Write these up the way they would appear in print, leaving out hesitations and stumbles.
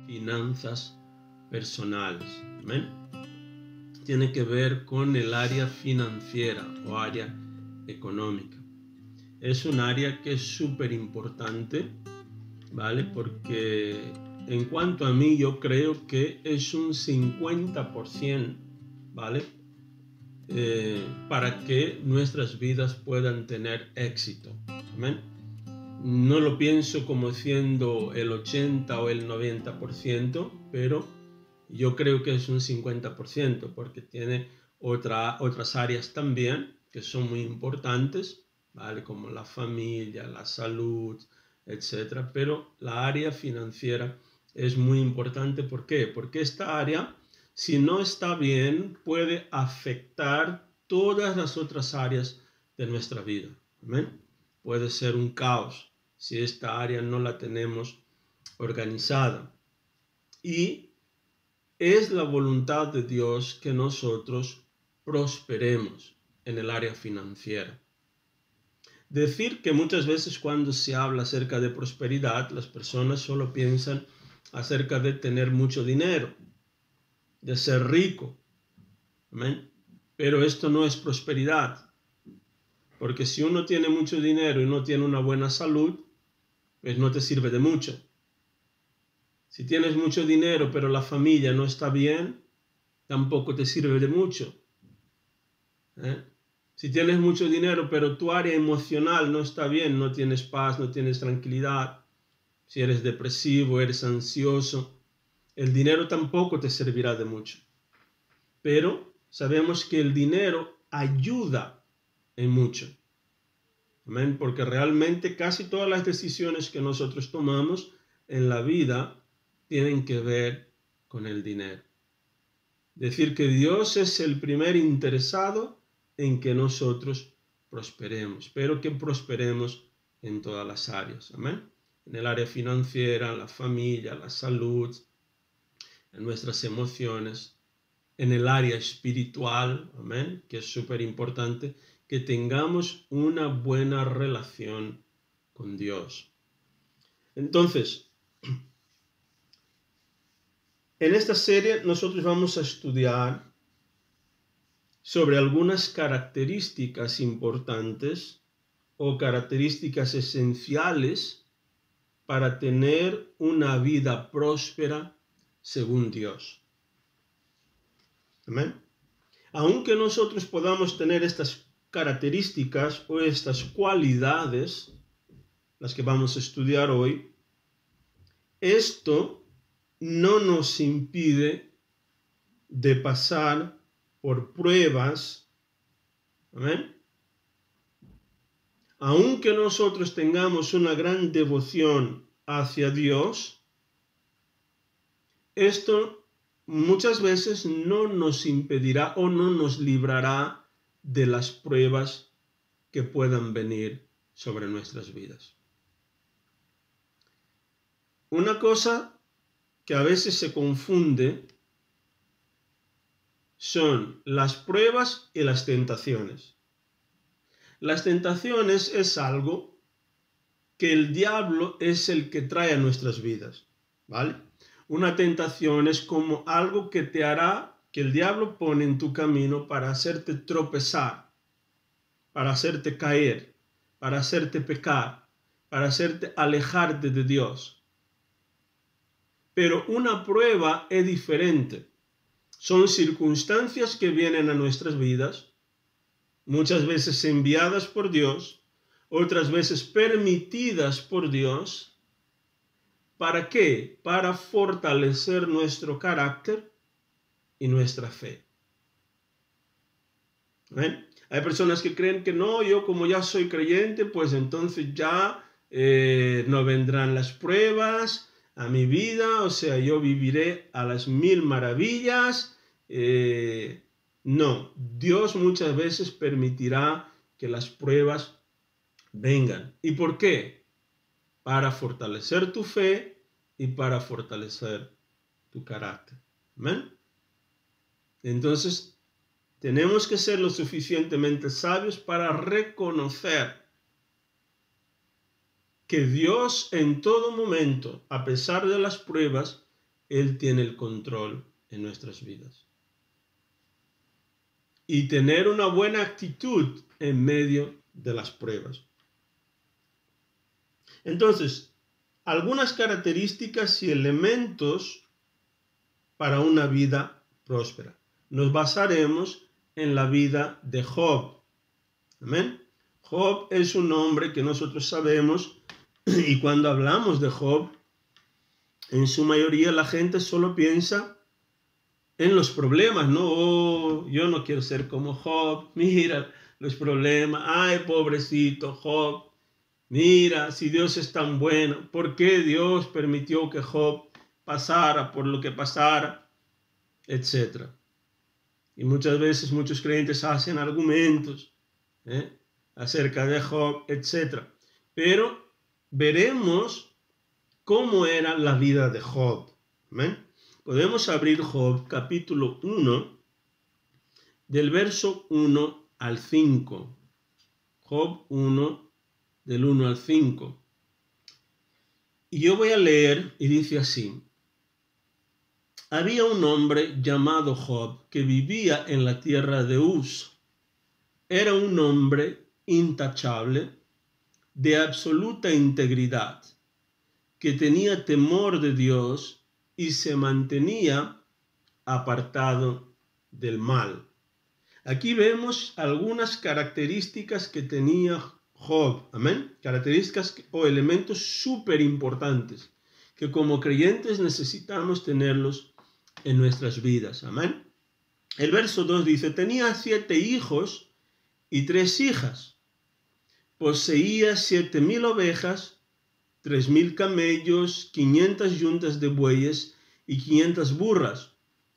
finanzas personales. ¿Amén? Tiene que ver con el área financiera o área económica. Es un área que es súper importante, ¿vale? Porque en cuanto a mí, yo creo que es un 50%, ¿vale? Para que nuestras vidas puedan tener éxito. ¿Amén? No lo pienso como siendo el 80 o el 90%, pero yo creo que es un 50%, porque tiene otras áreas también que son muy importantes, ¿vale? Como la familia, la salud, etc. Pero la área financiera es muy importante. ¿Por qué? Porque esta área, si no está bien, puede afectar todas las otras áreas de nuestra vida. ¿Amén? Puede ser un caos si esta área no la tenemos organizada. Y es la voluntad de Dios que nosotros prosperemos en el área financiera. Decir que muchas veces cuando se habla acerca de prosperidad, las personas solo piensan acerca de tener mucho dinero, de ser rico. ¿Amén? Pero esto no es prosperidad. Porque si uno tiene mucho dinero y no tiene una buena salud, pues no te sirve de mucho. Si tienes mucho dinero pero la familia no está bien, tampoco te sirve de mucho. Si tienes mucho dinero pero tu área emocional no está bien, no tienes paz, no tienes tranquilidad, si eres depresivo, eres ansioso, el dinero tampoco te servirá de mucho. Pero sabemos que el dinero ayuda en mucho. ¿Amén? Porque realmente casi todas las decisiones que nosotros tomamos en la vida tienen que ver con el dinero. Decir que Dios es el primer interesado en que nosotros prosperemos, pero que prosperemos en todas las áreas. ¿Amén? En el área financiera, en la familia, la salud, en nuestras emociones, en el área espiritual, ¿amén? Que es súper importante que tengamos una buena relación con Dios. Entonces, en esta serie nosotros vamos a estudiar sobre algunas características importantes o características esenciales para tener una vida próspera según Dios. ¿Amén? Aunque nosotros podamos tener estas características o estas cualidades, las que vamos a estudiar hoy, esto no nos impide de pasar por pruebas. ¿Amén? Aunque nosotros tengamos una gran devoción hacia Dios, esto muchas veces no nos impedirá o no nos librará de las pruebas que puedan venir sobre nuestras vidas. Una cosa que a veces se confunde son las pruebas y las tentaciones. Las tentaciones es algo que el diablo es el que trae a nuestras vidas, ¿vale? Una tentación es como algo que te hará, que el diablo pone en tu camino para hacerte tropezar, para hacerte caer, para hacerte pecar, para hacerte alejarte de Dios. Pero una prueba es diferente. Son circunstancias que vienen a nuestras vidas, muchas veces enviadas por Dios, otras veces permitidas por Dios. ¿Para qué? Para fortalecer nuestro carácter y nuestra fe. ¿Ven? Hay personas que creen que no, yo como ya soy creyente, pues entonces ya no vendrán las pruebas a mi vida, o sea, yo viviré a las 1000 maravillas. No, Dios muchas veces permitirá que las pruebas vengan. ¿Y por qué? Para fortalecer tu fe y para fortalecer tu carácter. ¿Amén? Entonces, tenemos que ser lo suficientemente sabios para reconocer que Dios en todo momento, a pesar de las pruebas, Él tiene el control en nuestras vidas. Y tener una buena actitud en medio de las pruebas. Entonces, algunas características y elementos para una vida próspera. Nos basaremos en la vida de Job. Amén. Job es un hombre que nosotros sabemos, y cuando hablamos de Job, en su mayoría la gente solo piensa en los problemas, ¿no? Oh, yo no quiero ser como Job, mira los problemas, ay, pobrecito Job, mira, si Dios es tan bueno, ¿por qué Dios permitió que Job pasara por lo que pasara? Etcétera. Y muchas veces muchos creyentes hacen argumentos acerca de Job, etcétera. Pero veremos cómo era la vida de Job. ¿Amén? Podemos abrir Job capítulo 1 del verso 1 al 5. Job 1 del 1 al 5. Y yo voy a leer y dice así. Había un hombre llamado Job que vivía en la tierra de Uz. Era un hombre intachable, de absoluta integridad, que tenía temor de Dios y se mantenía apartado del mal. Aquí vemos algunas características que tenía Job, amén, características o elementos súper importantes que como creyentes necesitamos tenerlos en nuestras vidas, amén. El verso 2 dice, tenía 7 hijos y 3 hijas, poseía 7,000 ovejas, 3,000 camellos, 500 yuntas de bueyes y 500 burras.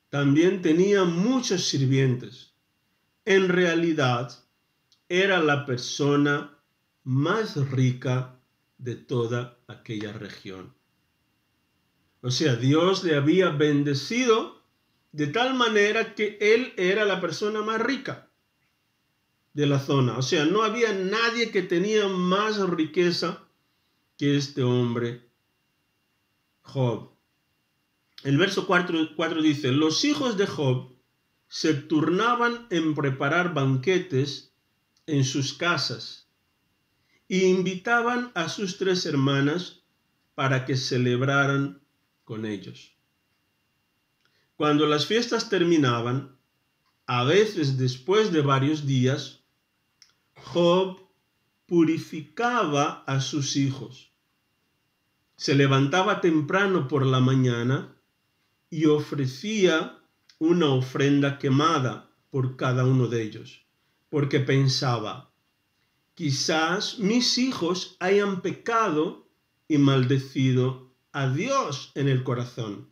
También tenía muchos sirvientes. En realidad, era la persona más rica de toda aquella región. O sea, Dios le había bendecido de tal manera que él era la persona más rica de la zona. O sea, no había nadie que tenía más riqueza que este hombre, Job. El verso 4 dice, los hijos de Job se turnaban en preparar banquetes en sus casas e invitaban a sus 3 hermanas para que celebraran con ellos. Cuando las fiestas terminaban, a veces después de varios días, Job purificaba a sus hijos. Se levantaba temprano por la mañana y ofrecía una ofrenda quemada por cada uno de ellos, porque pensaba, quizás mis hijos hayan pecado y maldecido a Dios en el corazón.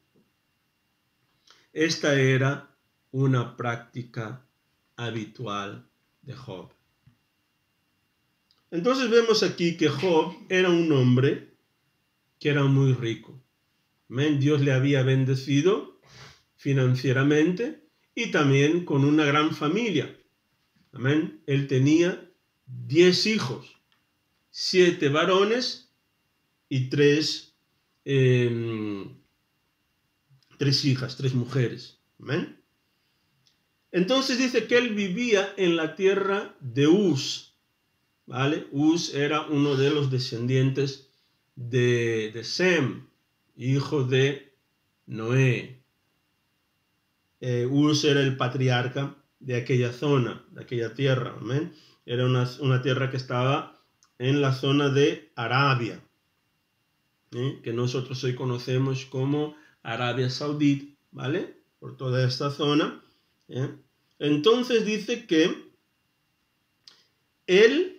Esta era una práctica habitual de Job. Entonces vemos aquí que Job era un hombre que era muy rico. ¿Amén? Dios le había bendecido financieramente y también con una gran familia. Amén. Él tenía 10 hijos, 7 varones y 3 hijas, 3 mujeres. Amén. Entonces dice que él vivía en la tierra de Uz. ¿Vale? Uz era uno de los descendientes de Sem, hijo de Noé. Uz era el patriarca de aquella zona, de aquella tierra. ¿Amén? Era una tierra que estaba en la zona de Arabia, que nosotros hoy conocemos como Arabia Saudita, ¿vale? Por toda esta zona. Entonces dice que él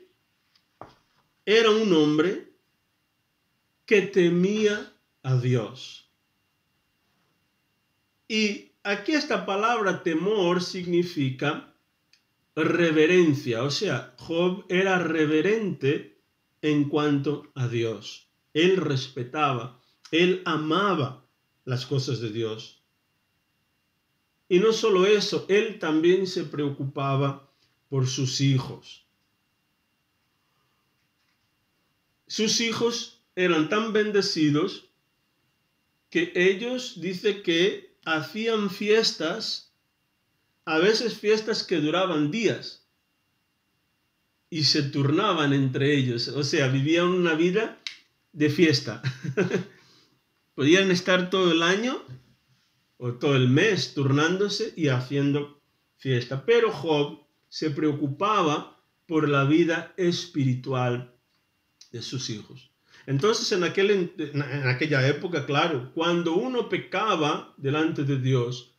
era un hombre que temía a Dios. Y aquí esta palabra temor significa reverencia. O sea, Job era reverente en cuanto a Dios. Él respetaba, él amaba las cosas de Dios. Y no solo eso, él también se preocupaba por sus hijos. Sus hijos eran tan bendecidos que ellos dice que hacían fiestas, a veces fiestas que duraban días, y se turnaban entre ellos, o sea, vivían una vida de fiesta. Podían estar todo el año o todo el mes turnándose y haciendo fiesta. Pero Job se preocupaba por la vida espiritual de sus hijos. Entonces, en aquella época, claro, cuando uno pecaba delante de Dios,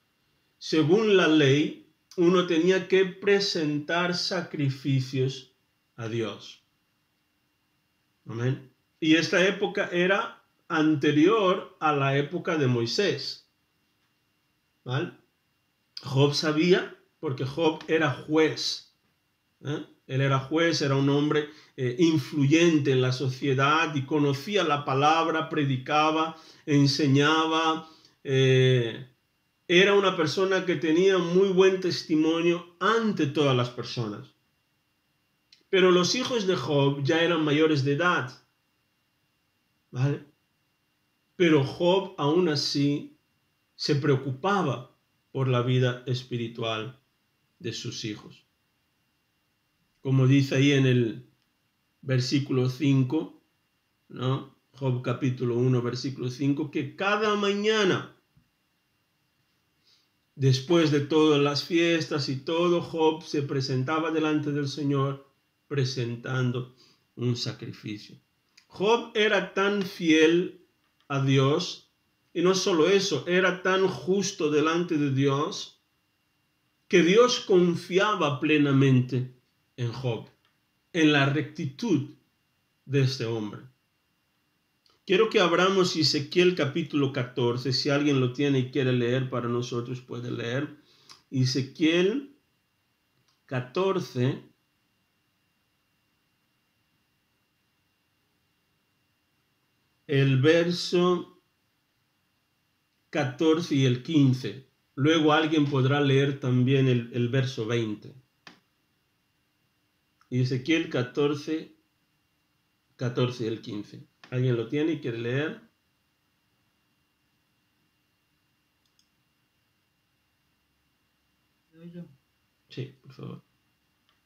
según la ley, uno tenía que presentar sacrificios a Dios. Amén. Y esta época era anterior a la época de Moisés. ¿Vale? Job sabía, porque Job era juez. Él era juez, era un hombre influyente en la sociedad y conocía la palabra, predicaba, enseñaba. Era una persona que tenía muy buen testimonio ante todas las personas. Pero los hijos de Job ya eran mayores de edad. ¿Vale? Pero Job aún así se preocupaba por la vida espiritual de sus hijos. Como dice ahí en el versículo 5, ¿no? Job capítulo 1, versículo 5, que cada mañana, después de todas las fiestas y todo, Job se presentaba delante del Señor presentando un sacrificio. Job era tan fiel a Dios, y no solo eso, era tan justo delante de Dios, que Dios confiaba plenamente en Job, en la rectitud de este hombre. Quiero que abramos Ezequiel capítulo 14, si alguien lo tiene y quiere leer para nosotros puede leer. Ezequiel 14, el verso 14 y el 15. Luego alguien podrá leer también el verso 20. Ezequiel 14, 14 y el 15. ¿Alguien lo tiene y quiere leer? Yo. Sí, por favor.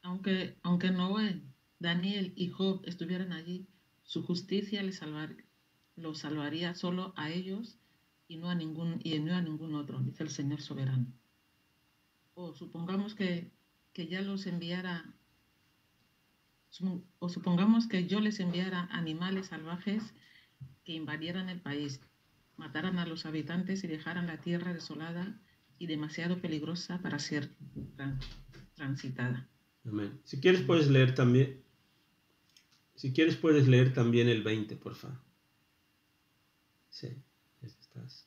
Aunque Noé, Daniel y Job estuvieran allí, su justicia los salvaría solo a ellos y no a ningún otro, dice el Señor soberano. O supongamos que ya los enviara, o supongamos que yo les enviara animales salvajes que invadieran el país, mataran a los habitantes y dejaran la tierra desolada y demasiado peligrosa para ser transitada. Amén. Si quieres puedes leer también. Si quieres puedes leer también el 20, por favor. Sí, estás.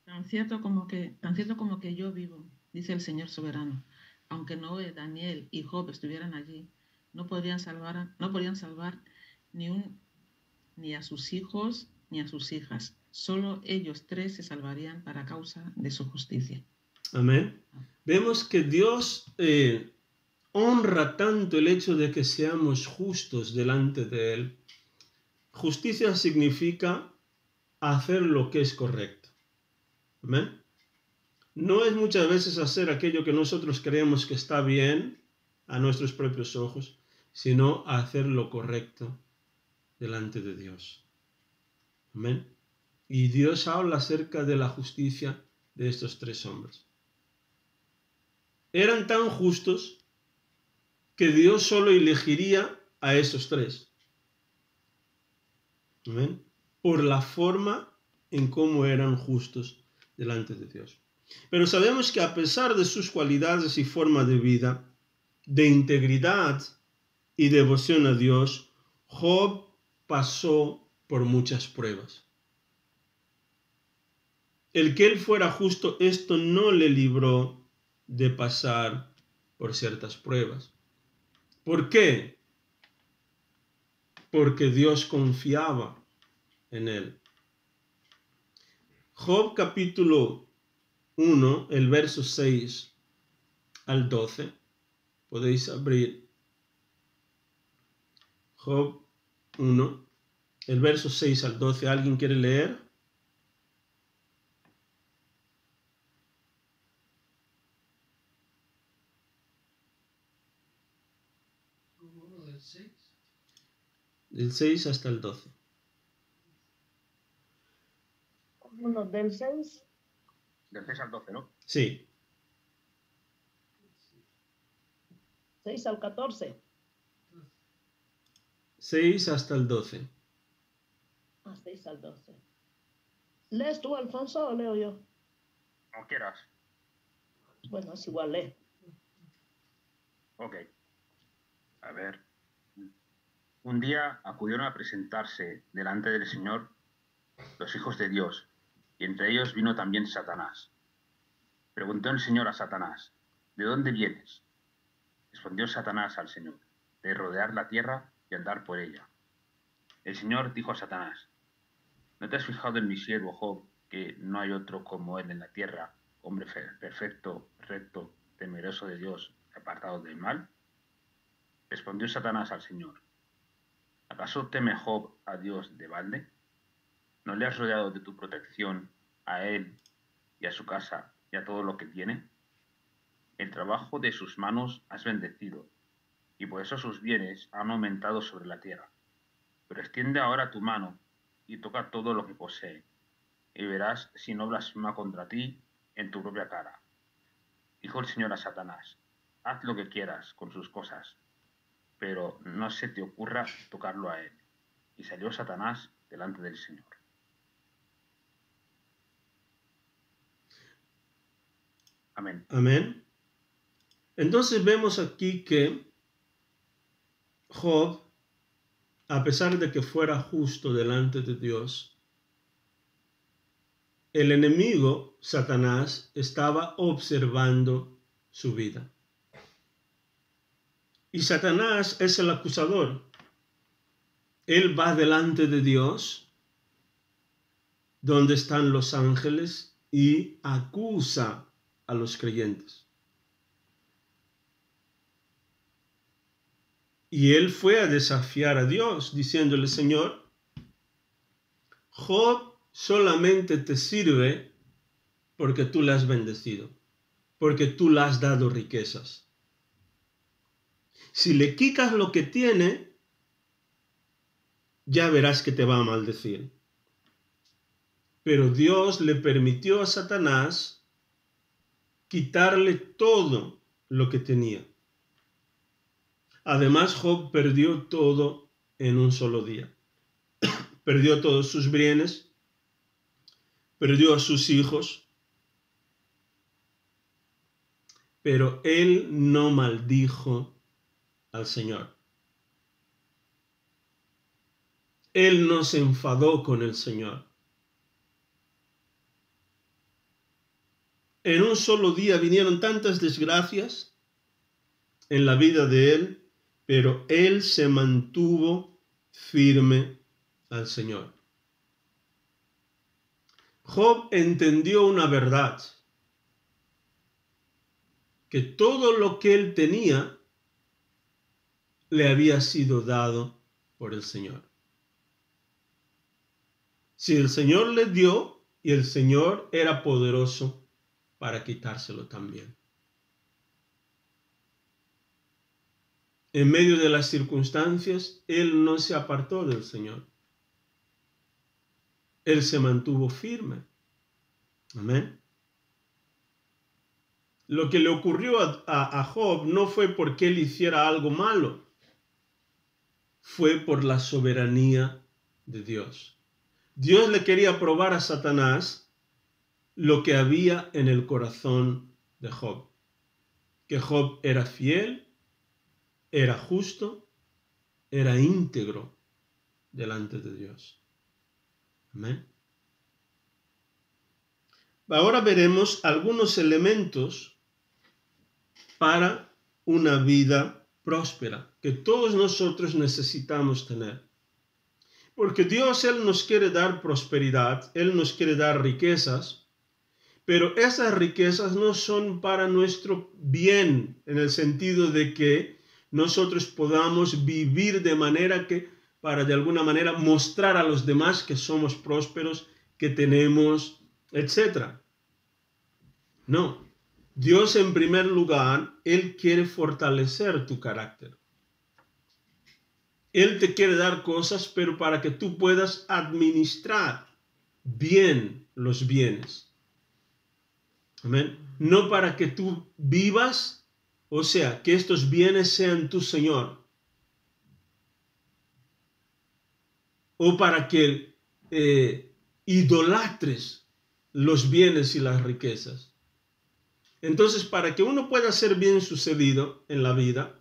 Tan cierto como que yo vivo, dice el Señor soberano, aunque Noé, Daniel y Job estuvieran allí, no podrían salvar ni a sus hijos ni a sus hijas. Solo ellos tres se salvarían para causa de su justicia. Amén. Vemos que Dios honra tanto el hecho de que seamos justos delante de Él. Justicia significa hacer lo que es correcto. Amén. No es muchas veces hacer aquello que nosotros creemos que está bien a nuestros propios ojos, sino hacer lo correcto delante de Dios. Amén. Y Dios habla acerca de la justicia de estos tres hombres. Eran tan justos que Dios solo elegiría a esos tres. Amén. Por la forma en cómo eran justos delante de Dios. Pero sabemos que a pesar de sus cualidades y forma de vida, de integridad y devoción a Dios, Job pasó por muchas pruebas. El que él fuera justo, esto no le libró de pasar por ciertas pruebas. ¿Por qué? Porque Dios confiaba en él. Job capítulo 1, el verso 6 al 12. Podéis abrir Job 1, el verso 6 al 12. ¿Alguien quiere leer? del 6 hasta el 12. Uno del 6. Del 6 al 12, ¿no? Sí. 6 al 14. 6 hasta el 12. 6 al 12. ¿Lees tú, Alfonso, o leo yo? Como quieras. Bueno, es igual, lee. Ok. A ver. Un día acudieron a presentarse delante del Señor los hijos de Dios, y entre ellos vino también Satanás. Preguntó el Señor a Satanás, ¿de dónde vienes? Respondió Satanás al Señor, de rodear la tierra y andar por ella. El Señor dijo a Satanás, ¿no te has fijado en mi siervo Job, que no hay otro como él en la tierra, hombre perfecto, recto, temeroso de Dios, apartado del mal? Respondió Satanás al Señor, ¿acaso teme Job a Dios de balde? ¿No le has rodeado de tu protección a él y a su casa y a todo lo que tiene? El trabajo de sus manos has bendecido, y por eso sus bienes han aumentado sobre la tierra. Pero extiende ahora tu mano y toca todo lo que posee, y verás si no blasfema contra ti en tu propia cara. Dijo el Señor a Satanás, haz lo que quieras con sus cosas, pero no se te ocurra tocarlo a él. Y salió Satanás delante del Señor. Amén. Amén. Entonces vemos aquí que Job, a pesar de que fuera justo delante de Dios, el enemigo, Satanás, estaba observando su vida. Y Satanás es el acusador. Él va delante de Dios, donde están los ángeles, y acusa a los creyentes. Y él fue a desafiar a Dios, diciéndole, Señor, Job solamente te sirve porque tú le has bendecido, porque tú le has dado riquezas. Si le quitas lo que tiene, ya verás que te va a maldecir. Pero Dios le permitió a Satanás quitarle todo lo que tenía. Además, Job perdió todo en un solo día. Perdió todos sus bienes, perdió a sus hijos, pero él no maldijo al Señor. Él no se enfadó con el Señor. En un solo día vinieron tantas desgracias en la vida de él, pero él se mantuvo firme al Señor. Job entendió una verdad, que todo lo que él tenía le había sido dado por el Señor. Si el Señor le dio, y el Señor era poderoso para quitárselo también. En medio de las circunstancias, él no se apartó del Señor. Él se mantuvo firme. Amén. Lo que le ocurrió a Job no fue porque él hiciera algo malo. Fue por la soberanía de Dios. Dios le quería probar a Satanás lo que había en el corazón de Job. Que Job era fiel, era justo, era íntegro delante de Dios. Amén. Ahora veremos algunos elementos para una vida próspera que todos nosotros necesitamos tener. Porque Dios, Él nos quiere dar prosperidad, Él nos quiere dar riquezas, pero esas riquezas no son para nuestro bien, en el sentido de que nosotros podamos vivir de manera que, para de alguna manera mostrar a los demás que somos prósperos, que tenemos, etc. No. Dios, en primer lugar, Él quiere fortalecer tu carácter. Él te quiere dar cosas, pero para que tú puedas administrar bien los bienes. Amén. No para que tú vivas, o sea, que estos bienes sean tu Señor. O para que idolatres los bienes y las riquezas. Entonces, para que uno pueda ser bien sucedido en la vida,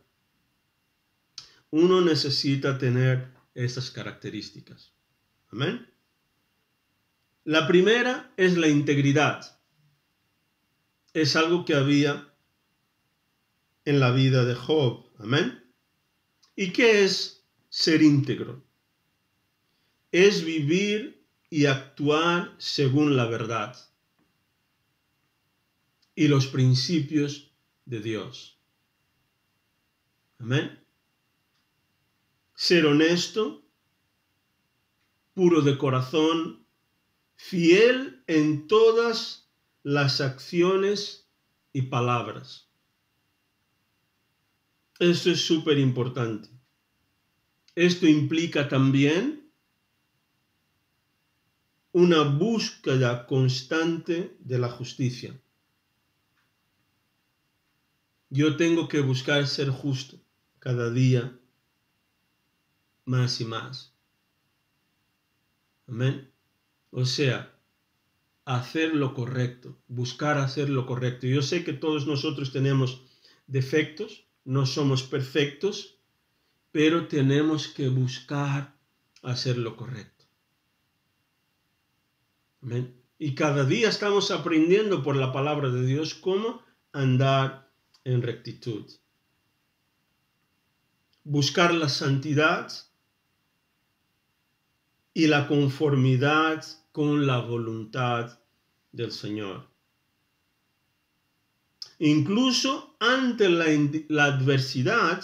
uno necesita tener esas características. Amén. La primera es la integridad. Es algo que había en la vida de Job. Amén. ¿Y qué es ser íntegro? Es vivir y actuar según la verdad y los principios de Dios. Amén. Ser honesto, puro de corazón, fiel en todas las acciones y palabras. Esto es súper importante. Esto implica también una búsqueda constante de la justicia. Yo tengo que buscar ser justo cada día más y más. Amén. O sea, hacer lo correcto, buscar hacer lo correcto. Yo sé que todos nosotros tenemos defectos, no somos perfectos, pero tenemos que buscar hacer lo correcto. Amén. Y cada día estamos aprendiendo por la palabra de Dios cómo andar en rectitud. Buscar la santidad y la conformidad con la voluntad del Señor. Incluso ante la adversidad,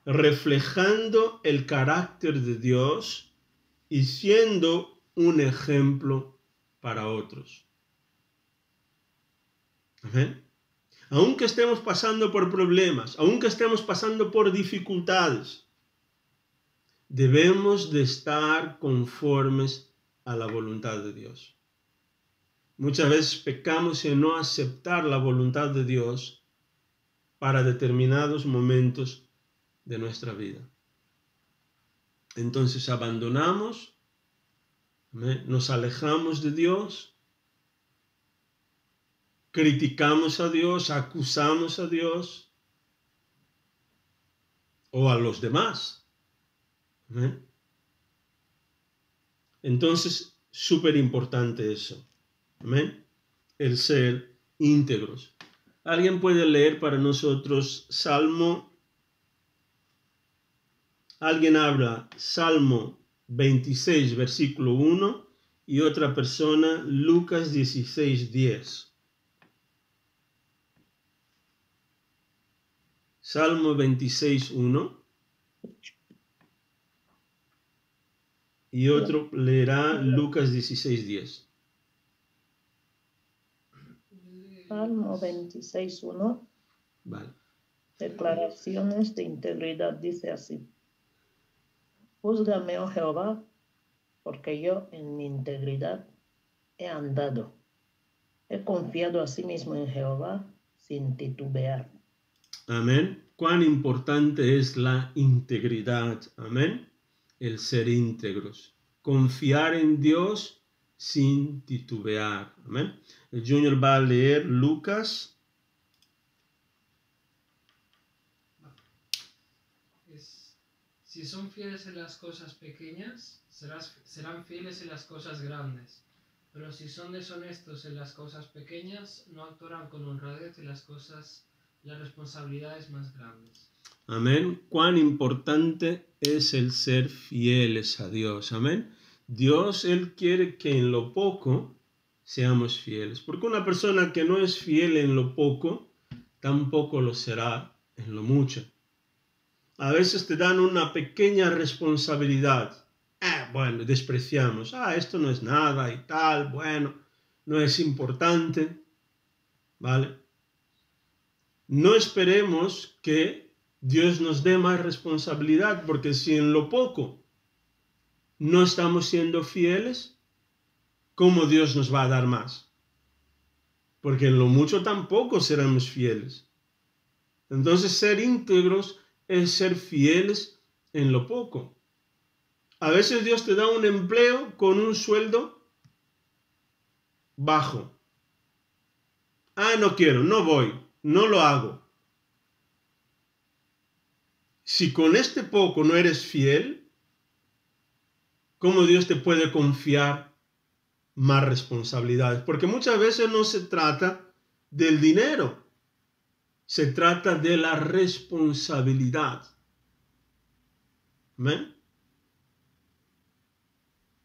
reflejando el carácter de Dios y siendo un ejemplo para otros. Amén. Aunque estemos pasando por problemas, aunque estemos pasando por dificultades, debemos de estar conformes a la voluntad de Dios. Muchas veces pecamos en no aceptar la voluntad de Dios para determinados momentos de nuestra vida. Entonces abandonamos, nos alejamos de Dios, criticamos a Dios, acusamos a Dios o a los demás. Entonces, súper importante eso. Amén. El ser íntegros. ¿Alguien puede leer para nosotros Salmo? Alguien habla Salmo 26, versículo 1 y otra persona Lucas 16, 10. Salmo 26, 1. Y otro leerá Lucas 16, 10. Salmo 26, 1. Vale. Declaraciones de integridad dice así. Júzgame, oh Jehová, porque yo en mi integridad he andado. He confiado a sí mismo en Jehová sin titubear. Amén. Cuán importante es la integridad. Amén. El ser íntegros. Confiar en Dios sin titubear. Amén. El Junior va a leer Lucas. Si son fieles en las cosas pequeñas, serán fieles en las cosas grandes. Pero si son deshonestos en las cosas pequeñas, no actuarán con honradez en las responsabilidades más grandes. Amén. Cuán importante es el ser fieles a Dios. Amén. Dios, Él quiere que en lo poco seamos fieles. Porque una persona que no es fiel en lo poco, tampoco lo será en lo mucho. A veces te dan una pequeña responsabilidad. Bueno, despreciamos. Esto no es nada y tal. Bueno, no es importante. ¿Vale? No esperemos que Dios nos dé más responsabilidad, porque si en lo poco no estamos siendo fieles, ¿cómo Dios nos va a dar más? Porque en lo mucho tampoco seremos fieles. Entonces, ser íntegros es ser fieles en lo poco. A veces Dios te da un empleo con un sueldo bajo. No quiero, no voy, no lo hago. Si con este poco no eres fiel, ¿cómo Dios te puede confiar más responsabilidades? Porque muchas veces no se trata del dinero, se trata de la responsabilidad. ¿Amén?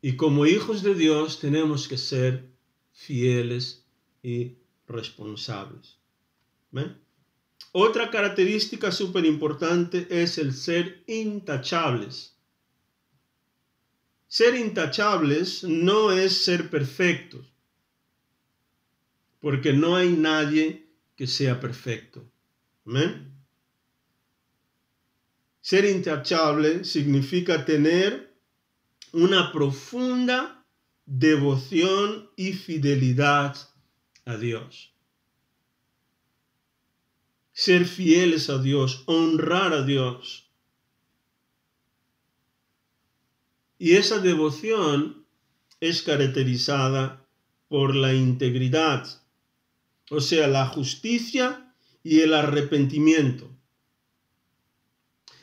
Y como hijos de Dios tenemos que ser fieles y responsables. ¿Amén? Otra característica súper importante es el ser intachables. Ser intachables no es ser perfectos, porque no hay nadie que sea perfecto. ¿Amén? Ser intachable significa tener una profunda devoción y fidelidad a Dios. Ser fieles a Dios, honrar a Dios. Y esa devoción es caracterizada por la integridad, o sea, la justicia y el arrepentimiento.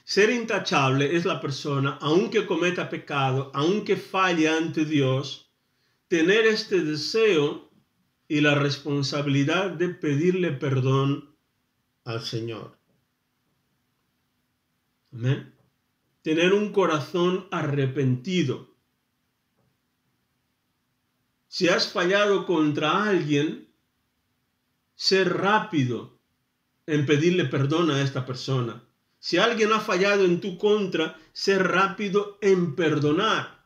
Ser intachable es la persona, aunque cometa pecado, aunque falle ante Dios, tener este deseo y la responsabilidad de pedirle perdón al Señor. Amén. Tener un corazón arrepentido. Si has fallado contra alguien, ser rápido en pedirle perdón a esta persona. Si alguien ha fallado en tu contra, ser rápido en perdonar.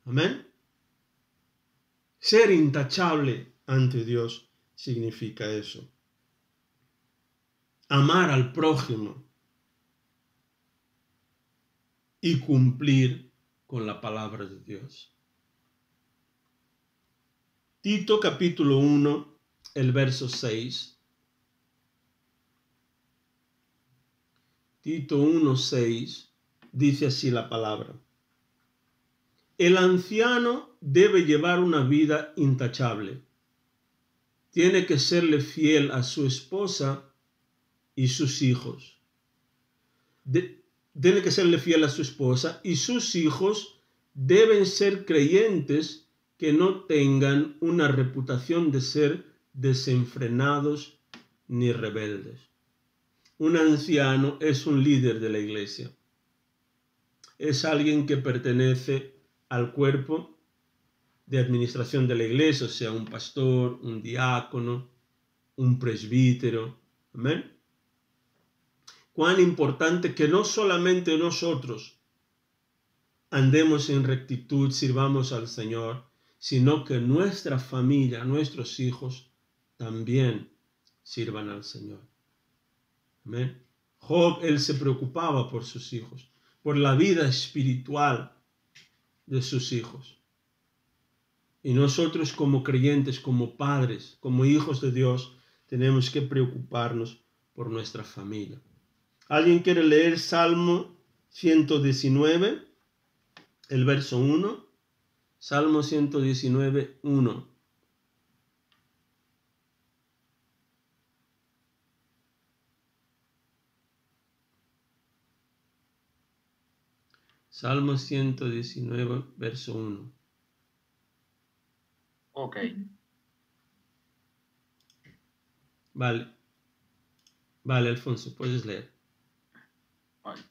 Amén. Ser intachable ante Dios significa eso. Amar al prójimo y cumplir con la palabra de Dios. Tito capítulo 1, el verso 6. Tito 1:6 dice así la palabra. El anciano debe llevar una vida intachable. Tiene que serle fiel a su esposa y sus hijos. Tiene que serle fiel a su esposa y sus hijos deben ser creyentes que no tengan una reputación de ser desenfrenados ni rebeldes. Un anciano es un líder de la iglesia. Es alguien que pertenece al cuerpo de administración de la iglesia, o sea, un pastor, un diácono, un presbítero. Amén. Cuán importante que no solamente nosotros andemos en rectitud, sirvamos al Señor, sino que nuestra familia, nuestros hijos, también sirvan al Señor. Amén. Job, él se preocupaba por sus hijos, por la vida espiritual de sus hijos. Y nosotros como creyentes, como padres, como hijos de Dios, tenemos que preocuparnos por nuestra familia. ¿Alguien quiere leer Salmo 119, el verso 1? Salmo 119, 1. Salmo 119, verso 1. Ok. Vale, Alfonso, puedes leer. Vale.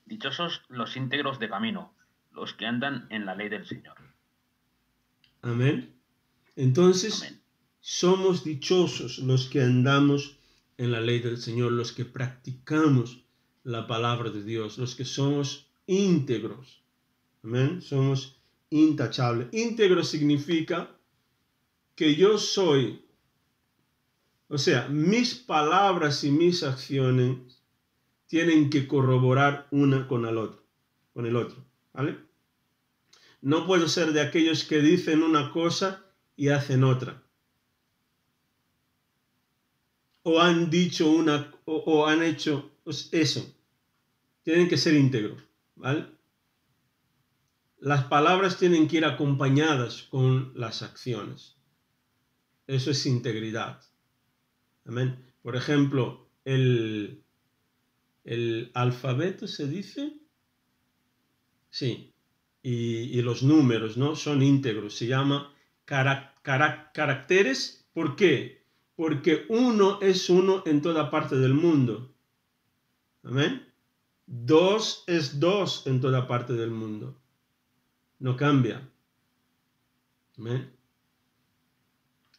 Dichosos los íntegros de camino, los que andan en la ley del Señor. Amén. Entonces, Amén. somos dichosos los que andamos en la ley del Señor, los que practicamos la palabra de Dios, los que somos íntegros. Amén. Somos intachables. Íntegro significa que yo soy O sea, mis palabras y mis acciones tienen que corroborar una con el otro, ¿vale? No puedo ser de aquellos que dicen una cosa y hacen otra. O han dicho o han hecho eso. Tienen que ser íntegros, ¿vale? Las palabras tienen que ir acompañadas con las acciones. Eso es integridad. Amén. Por ejemplo, el alfabeto se dice, sí, y los números, ¿no? Son íntegros. Se llama caracteres. ¿Por qué? Porque uno es uno en toda parte del mundo. Amén. 2 es 2 en toda parte del mundo. No cambia. Amén.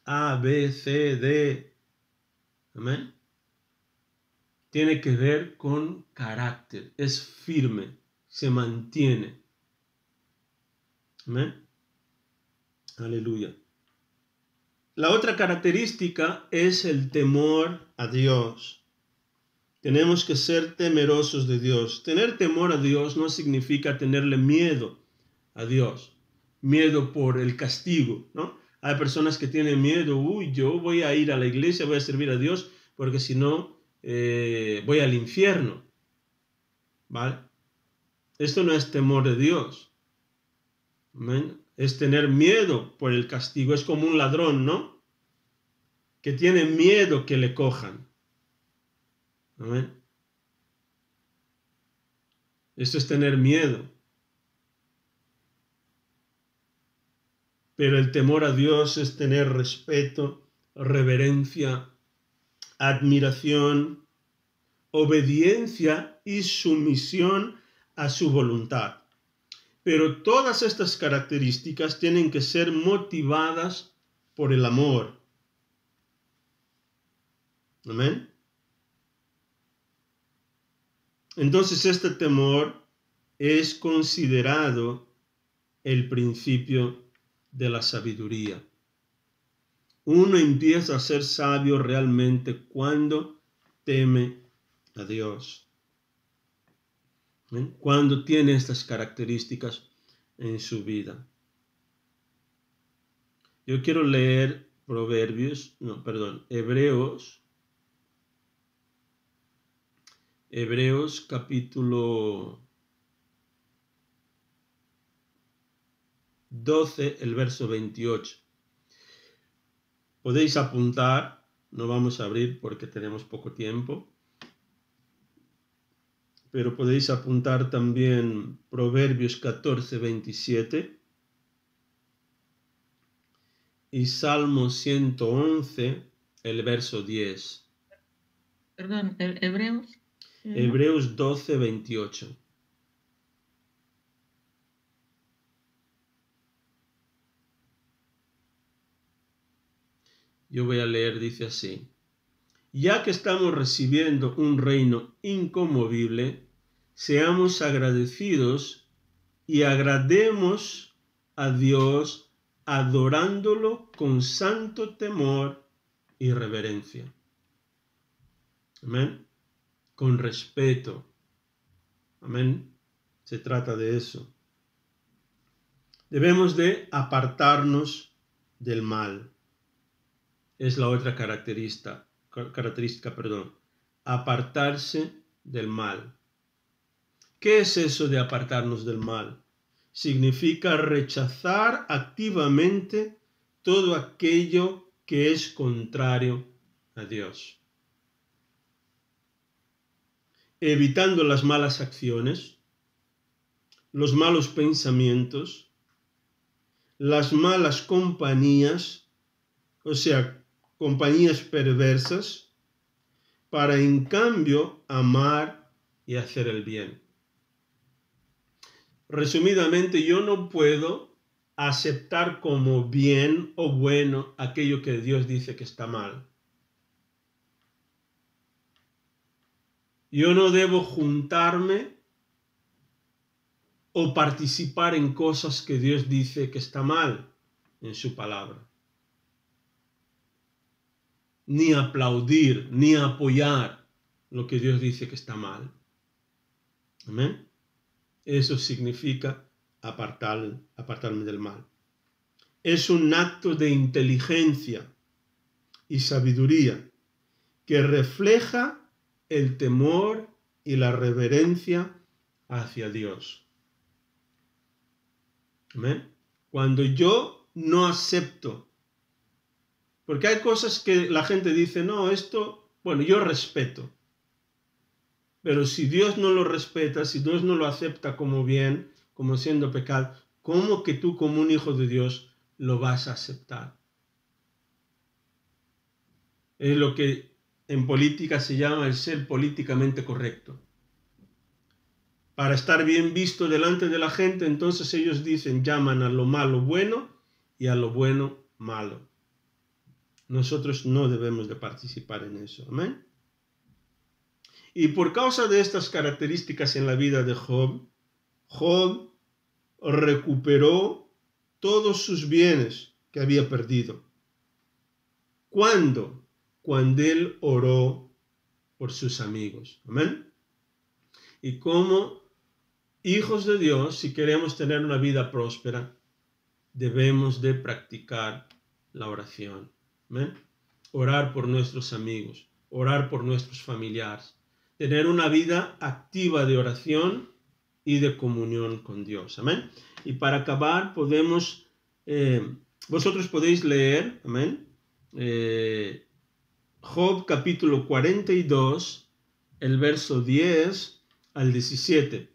A, B, C, D. Amén. Tiene que ver con carácter. Es firme. Se mantiene. Amén. Aleluya. La otra característica es el temor a Dios. Tenemos que ser temerosos de Dios. Tener temor a Dios no significa tenerle miedo a Dios. Miedo por el castigo, ¿no? Hay personas que tienen miedo. Yo voy a ir a la iglesia, voy a servir a Dios, porque si no, voy al infierno. ¿Vale? Esto no es temor de Dios. ¿Amén? Es tener miedo por el castigo. Es como un ladrón, ¿no? Que tiene miedo que le cojan. ¿Amén? Esto es tener miedo. Pero el temor a Dios es tener respeto, reverencia, admiración, obediencia y sumisión a su voluntad. Pero todas estas características tienen que ser motivadas por el amor. Amén. Entonces este temor es considerado el principio de la sabiduría. Uno empieza a ser sabio realmente cuando teme a Dios. Cuando tiene estas características en su vida. Yo quiero leer Hebreos capítulo 12, el verso 28. Podéis apuntar, no vamos a abrir porque tenemos poco tiempo, pero podéis apuntar también Proverbios 14, 27 y Salmo 111, el verso 10. Perdón, Hebreos. Hebreos 12, 28. Yo voy a leer, dice así. Ya que estamos recibiendo un reino inconmovible, seamos agradecidos y agrademos a Dios adorándolo con santo temor y reverencia. Amén. Con respeto. Amén. Se trata de eso. Debemos de apartarnos del mal. Es la otra característica, apartarse del mal. ¿Qué es eso de apartarnos del mal? Significa rechazar activamente todo aquello que es contrario a Dios. Evitando las malas acciones, los malos pensamientos, las malas compañías, o sea, compañías perversas, para en cambio amar y hacer el bien. Resumidamente, yo no puedo aceptar como bien o bueno aquello que Dios dice que está mal. Yo no debo juntarme o participar en cosas que Dios dice que está mal en su palabra. ni aplaudir, ni apoyar lo que Dios dice que está mal. Amén. Eso significa apartarme del mal. Es un acto de inteligencia y sabiduría que refleja el temor y la reverencia hacia Dios. ¿Amén? Cuando yo no acepto, porque hay cosas que la gente dice, no, esto, bueno, yo respeto, pero si Dios no lo respeta, si Dios no lo acepta como bien, como siendo pecado, ¿cómo que tú como un hijo de Dios lo vas a aceptar? Es lo que en política se llama el ser políticamente correcto. Para estar bien visto delante de la gente, entonces ellos llaman a lo malo bueno y a lo bueno malo. Nosotros no debemos de participar en eso. Amén. Y por causa de estas características en la vida de Job, Job recuperó todos sus bienes que había perdido. ¿Cuándo? Cuando él oró por sus amigos. Amén. Y como hijos de Dios, si queremos tener una vida próspera, debemos de practicar la oración. ¿Amén? Orar por nuestros amigos, orar por nuestros familiares, tener una vida activa de oración y de comunión con Dios. Amén. Y para acabar, vosotros podéis leer, amén, Job capítulo 42, el verso 10 al 17.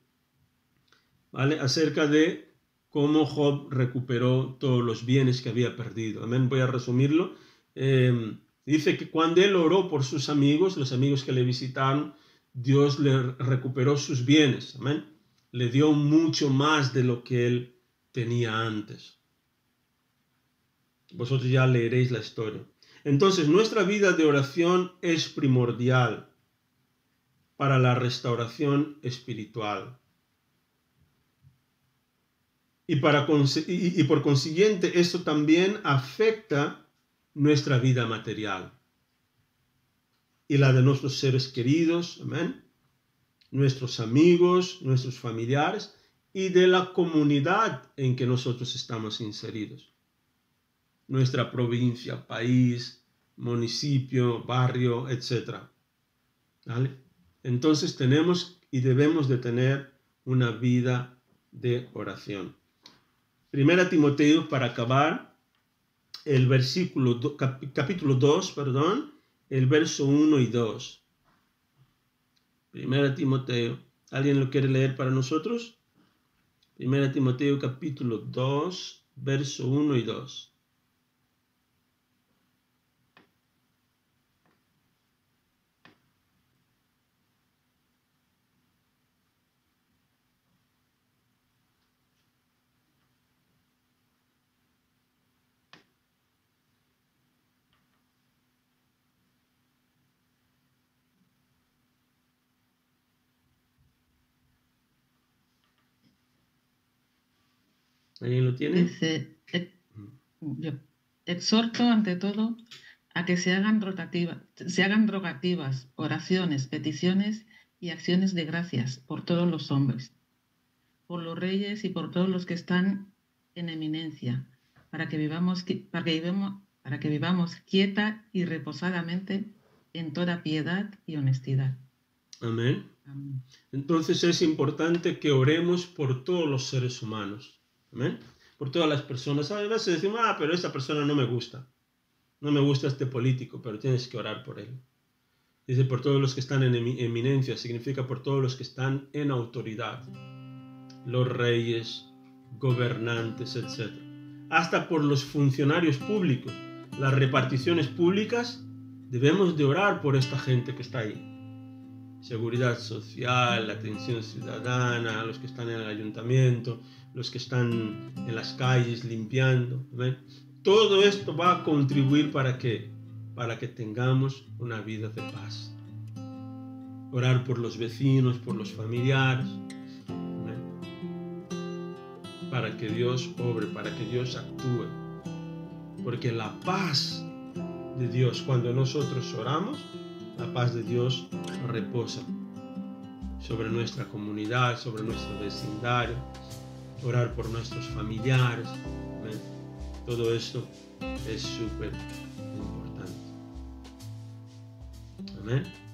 ¿Vale? Acerca de cómo Job recuperó todos los bienes que había perdido. Amén. Voy a resumirlo. Dice que cuando él oró por sus amigos, los amigos que le visitaron, Dios le recuperó sus bienes. Amén. Le dio mucho más de lo que él tenía antes. Vosotros ya leeréis la historia. Entonces, nuestra vida de oración es primordial para la restauración espiritual. Y por consiguiente, esto también afecta nuestra vida material y la de nuestros seres queridos, amén, nuestros amigos, nuestros familiares y de la comunidad en que nosotros estamos inseridos. Nuestra provincia, país, municipio, barrio, etc. ¿Vale? Entonces tenemos y debemos de tener una vida de oración. Primera Timoteo, para acabar, el capítulo 2, el verso 1 y 2. Primera Timoteo, ¿alguien lo quiere leer para nosotros? Primera Timoteo capítulo 2, verso 1 y 2. ¿Alguien lo tiene? Dice, exhorto ante todo a que se hagan rogativas, oraciones, peticiones y acciones de gracias por todos los hombres, por los reyes y por todos los que están en eminencia, para que vivamos quieta y reposadamente en toda piedad y honestidad. Amén. Amén. Entonces es importante que oremos por todos los seres humanos. Amén. Por todas las personas. A veces decimos, pero esta persona no me gusta. No me gusta este político, pero tienes que orar por él. Dice, por todos los que están en eminencia, significa por todos los que están en autoridad. Los reyes, gobernantes, etc. Hasta por los funcionarios públicos. Las reparticiones públicas, debemos de orar por esta gente que está ahí. Seguridad social, atención ciudadana, los que están en el ayuntamiento, los que están en las calles limpiando. ¿Ven? Todo esto va a contribuir para que tengamos una vida de paz. Orar por los vecinos, por los familiares. ¿Ven? Para que Dios obre, para que Dios actúe. Porque la paz de Dios. Cuando nosotros oramos, la paz de Dios reposa sobre nuestra comunidad, sobre nuestro vecindario, orar por nuestros familiares. Amén. Todo esto es súper importante. Amén.